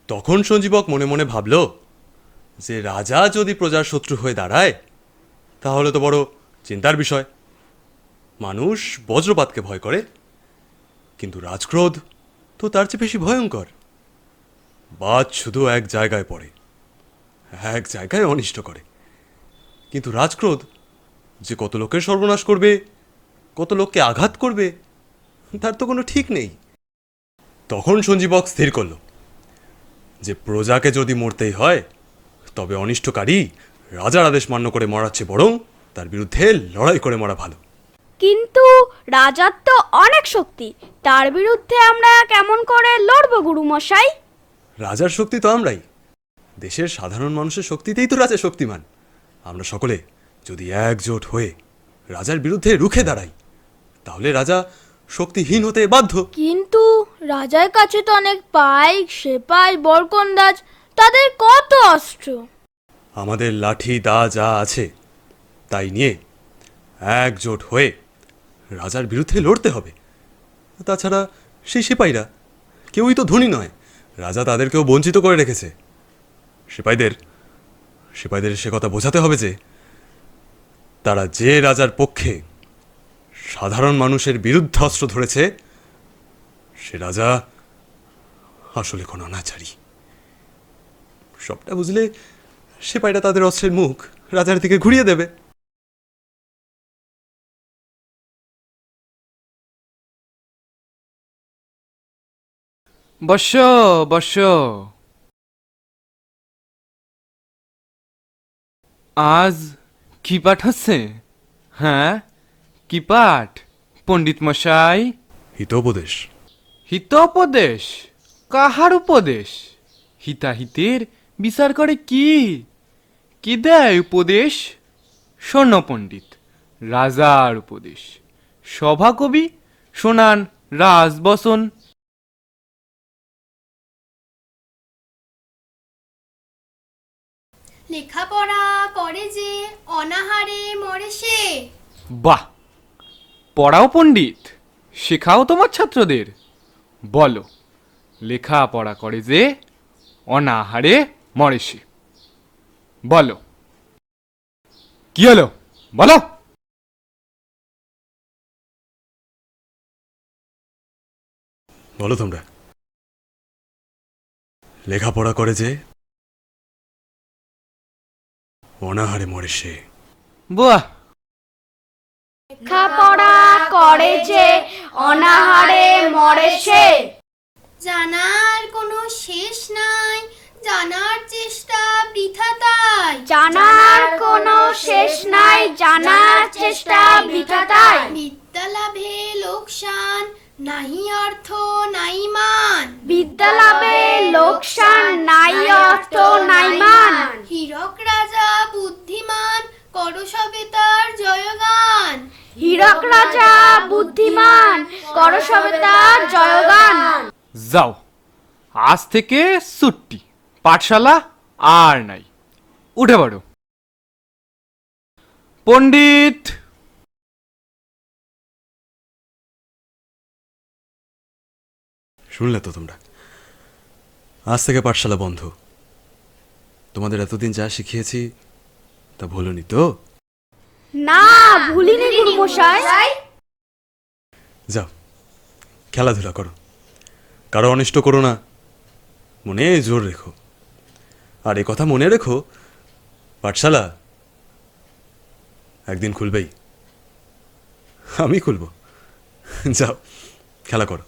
তখন সঞ্জীবক মনে মনে ভাবল যে রাজা যদি প্রজার শত্রু হয়ে দাঁড়ায় তাহলে তো বড় চিন্তার বিষয়। মানুষ বজ্রপাতকে ভয় করে, কিন্তু রাজক্রোধ তো তার চেয়ে বেশি ভয়ঙ্কর। বাজ শুধু এক জায়গায় পড়ে, এক জায়গায় অনিষ্ট করে, কিন্তু রাজক্রোধ যে কত লোকের সর্বনাশ করবে, কত লোককে আঘাত করবে, তার তো কোনো ঠিক নেই। তখন সঞ্জীবক স্থির করল যে প্রজাকে যদি মরতেই হয় তবে অনিষ্টকারী রাজার আদেশ মান্য করে মরাচ্ছে বরং তার বিরুদ্ধে লড়াই করে মরা ভালো। কিন্তু রাজার তো অনেক শক্তি, তার বিরুদ্ধে আমরা কেমন করে লড়বো গুরুমশাই? রাজার শক্তি তো আমরাই, দেশের সাধারণ মানুষের শক্তিতেই তো রাজা শক্তিমান। আমরা সকলে যদি একজোট হয়ে রাজার বিরুদ্ধে রুখে দাঁড়াই তাহলে রাজা শক্তিহীন হতে বাধ্য। কিন্তু রাজার কাছে তো অনেক পাইক, সেপাই, বরকন্দাজ, তাদের কত অস্ত্র। আমাদের লাঠি দা যা আছে তাই নিয়ে একজোট হয়ে রাজার বিরুদ্ধে লড়তে হবে। তাছাড়া সেই সিপাহীরা কেউই তো ধনী নয়, রাজা তাদেরকেও বঞ্চিত করে রেখেছে। সিপাহীদের সে কথা বোঝাতে হবে যে তারা যে রাজার পক্ষে সাধারণ মানুষের বিরুদ্ধে অস্ত্র ধরেছে সে রাজা আসলে কোনো অনাচারী। সবটা বুঝলে সিপাহীরা তাদের অস্ত্রের মুখ রাজার দিকে ঘুরিয়ে দেবে। বর্ষ বর্ষ, আজ কি পাঠ হচ্ছে? হ্যাঁ, কি পাঠ পণ্ডিত মশাই? হিতোপদেশ। হিতোপদেশ? কাহার উপদেশ? হিতাহিতের বিচার করে কি? কি দেয় উপদেশ? স্বর্ণ পণ্ডিত, রাজার উপদেশ। সভাকবি শোনান রাজবচন। লেখাপড়া করে যে অনাহারে মরে সে। বাহ, পড়াও পণ্ডিত, শেখাও তোমার ছাত্রদের। বলো, লেখাপড়া করে যে অনাহারে মরে সে। বলো, কি হলো বলো। বলো তোমরা, লেখাপড়া করে যে অনাহারে মরে সে। বাহ, লেখাপড়া করে যে অনাহারে মরে সে। জানার কোনো শেষ নাই, জানার চেষ্টা বৃথা তাই। জানার কোনো শেষ নাই, জানার চেষ্টা বৃথা তাই। বিদ্যা লাভে লোকসান, নাহি অর্থ নাই মান। বিদ্যা লাভে লোকসান, নাই অর্থ নাই মান। হীরক রাজা বুদ্ধিমান, করো সবে তার জয়গান। হীরক রাজা বুদ্ধিমান, করো সবে তার জয়গান। যাও, আজ থেকে ছুটি, পাঠশালা আর নাই। উঠে পড়ো। পণ্ডিত, শুনলে তো তোমরা, আজ থেকে পাঠশালা বন্ধ। তোমাদের এতদিন যা শিখিয়েছি তা ভুলোনি তো? না, ভুলিনি গুরুমশাই। যাও, খেলাধুলা করো, কারো অনিষ্ট করো না, মনে জোর রেখো। আর এ কথা মনে রেখো, পাঠশালা একদিন খুলবেই, আমি খুলব। যাও, খেলা করো।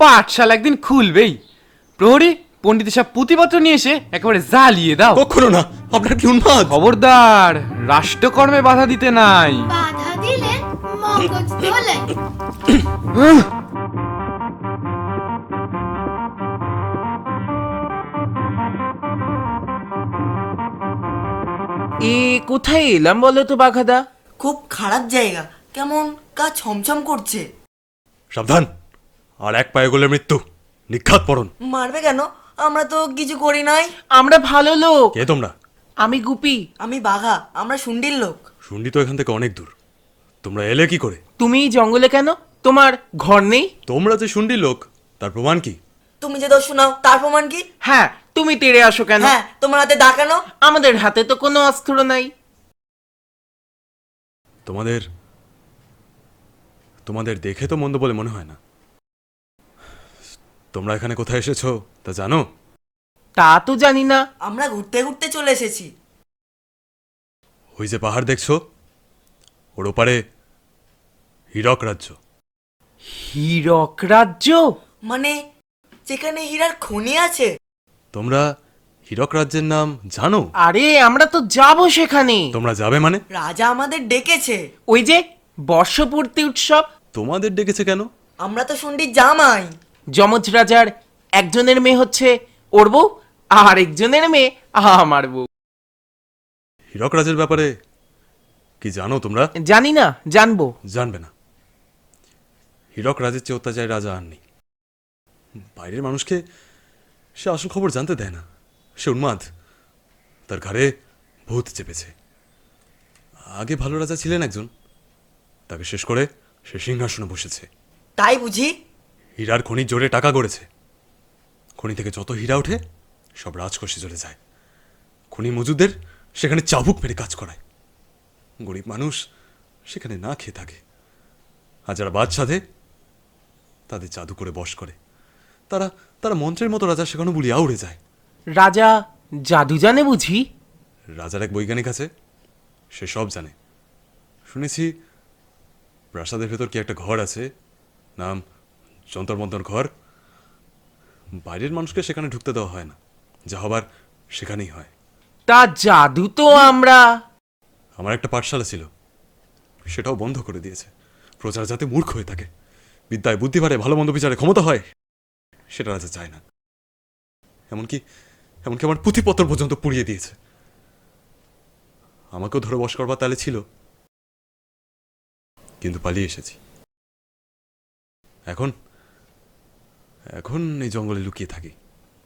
পাঠশালা একদিন খুলবেই। প্রহরী, পণ্ডিতের সব পুঁথিপত্র নিয়ে এসে একেবারে জ্বালিয়ে দাও। কখনো না, আপনার কি উন্মাদ? খবরদার, রাষ্ট্রকর্মে বাধা দিতে নাই। বাধা দিলে মগজ দোলে। কোথায় এলাম বলো তো বাঘাদা? খুব খারাপ জায়গা, কেমন গা ছমছম করছে। সাবধান, আর এক পায়ে গেলে মৃত্যু, নিখাত পড়ন। মারবে কেন? আমরা তো কিছু করি নাই। আমরা ভালো লোক। কে তোমরা? আমি গুপি। আমি বাঘা, আমরা শুন্ডির লোক। শুন্ডি তো এখান থেকে অনেক দূর। তোমরা এলে কি করে? তুমি এই জঙ্গলে কেন? তোমার ঘর নেই? তোমরা যে শুন্ডি লোক তার প্রমাণ কি? তুমি যে দোষ শোনাও তার প্রমাণ কি? হ্যাঁ, তুমি তেড়ে আসো কেন? হ্যাঁ, তোমার হাতে দেখানো। আমাদের হাতে তো কোনো অস্ত্র নাই। তোমাদের তোমাদের দেখে তো মন্দ বলে মনে হয় না। তোমরা এখানে কোথায় এসেছো তা জানো? তা তো জানি না। আমরা ঘুরতে ঘুরতে চলে এসেছি। ওই যে পাহাড় দেখছো, ওর ওপারে হীরক রাজ্য। হীরক রাজ্য? মানে যেখানে হীরার খনি আছে। তোমরা হীরক রাজ্যের নাম জানো? আরে আমরা তো যাব সেখানে। তোমরা যাবে মানে? রাজা আমাদের ডেকেছে। ওই যে বর্ষপূর্তি উৎসব। তোমাদের ডেকেছে কেন? আমরা তো শুন্ডির জামাই। যমজ রাজার একজনের মেয়ে হচ্ছে ওর বউ, আর একজনের মেয়ে আমার বউ। হীরক রাজ্যের ব্যাপারে কি জানো তোমরা? জানি না, জানবো। জানবে না। হীরক রাজের চেয়ে অত্যাচারী রাজা আর নেই। বাইরের মানুষকে সে আসল খবর জানতে দেয় না। সে উন্মাদ, তার ঘাড়ে ভূত চেপেছে। আগে ভালো রাজা ছিলেন একজন, তাকে শেষ করে সে সিংহাসনে বসেছে। তাই বুঝি? হীরার খনির জোরে টাকা গড়েছে। খনি থেকে যত হীরা ওঠে সব রাজকোষে চলে যায়। খনি মজুদের সেখানে চাবুক মেরে কাজ করায়। গরিব মানুষ সেখানে না খেয়ে থাকে। আর যারা বাদ সাধে তাদের জাদু করে বশ করে। তারা তারা মন্ত্রের মতো রাজা সেখানে বুলিয়া উড়ে যায়। রাজা জাদু জানে বুঝি? রাজার এক বৈজ্ঞানিক আছে, সে সব জানে। শুনেছি প্রাসাদের ভেতর কি একটা ঘর আছে, নাম যন্তর মন্তর ঘর। বাইরের মানুষকে সেখানে ঢুকতে দেওয়া হয় না, যা হবার সেখানেই হয়। তা জাদু তো আমরা। আমার একটা পাঠশালা ছিল, সেটাও বন্ধ করে দিয়েছে। প্রজারা যাতে মূর্খ হয়ে থাকে, বিদ্যায় বুদ্ধি বাড়ে, ভালো মন্দ বিচারে ক্ষমতা হয়, সেটা রাজা চায় না। এমনকি এমনকি আমার পুঁথিপত্র পর্যন্ত পুড়িয়ে দিয়েছে। আমাকেও ধরে বশ করবার তালে ছিল, কিন্তু পালিয়ে এসেছি। এখন এখন এই জঙ্গলে লুকিয়ে থাকি।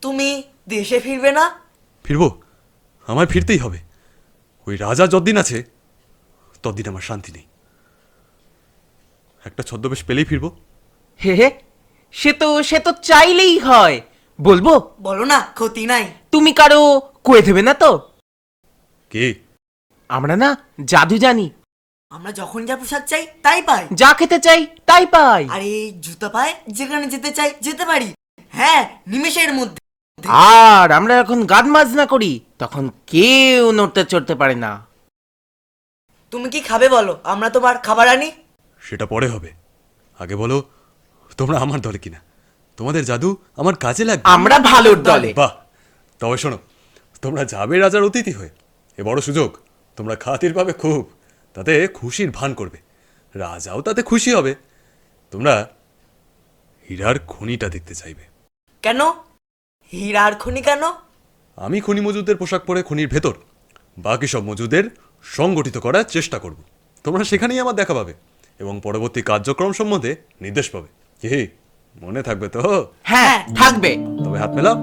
তুমি দেশে ফিরবে না? ফিরবো, আমায় ফিরতেই হবে। ওই রাজা যতদিন আছে ততদিন আমার শান্তি নেই। একটা ছদ্মবেশ পেলেই ফিরবো। হে হে, সে তো চাইলেই হয়। বলবো? বলো না, ক্ষতি নাই। তুমি কারো কয়ে দেবে না তো? কি? আমরা না জাদু জানি। আমরা যখন যা পোশাক চাই তাই পাই, যা খেতে চাই তাই পাই। আর এই জুতা পায়, যেখানে যেতে চাই যেতে পারি। হ্যাঁ, নিমেষের মধ্যে। আর আমরা যখন গান বাজনা করি তখন কেউ নড়তে চড়তে পারে না। তুমি কি খাবে বলো, আমরা তোমার খাবার আনি। সেটা পরে হবে। আগে বলো তোমরা আমার দলে কিনা। তোমাদের জাদু আমার কাজে লাগবে। আমরা ভালোর দলে। বাহ, তবে শোনো, তোমরা যাবে রাজার অতিথি হয়ে, এ বড় সুযোগ। তোমরা খাতির পাবে খুব, তাতে খুশির ভান করবে, রাজাও তাতে খুশি হবে। তোমরা হীরার খনিটা দেখতে চাইবে। কেন? হীরার খনি কেন? আমি খনি মজুদের পোশাক পরে খনির ভেতর বাকি সব মজুদের সংগঠিত করার চেষ্টা করব। তোমরা সেখানেই আমার দেখা পাবে এবং পরবর্তী কার্যক্রম সম্বন্ধে নির্দেশ পাবে। কি মনে থাকবে তো? হ্যাঁ, থাকবে। তবে হাত মেলাও।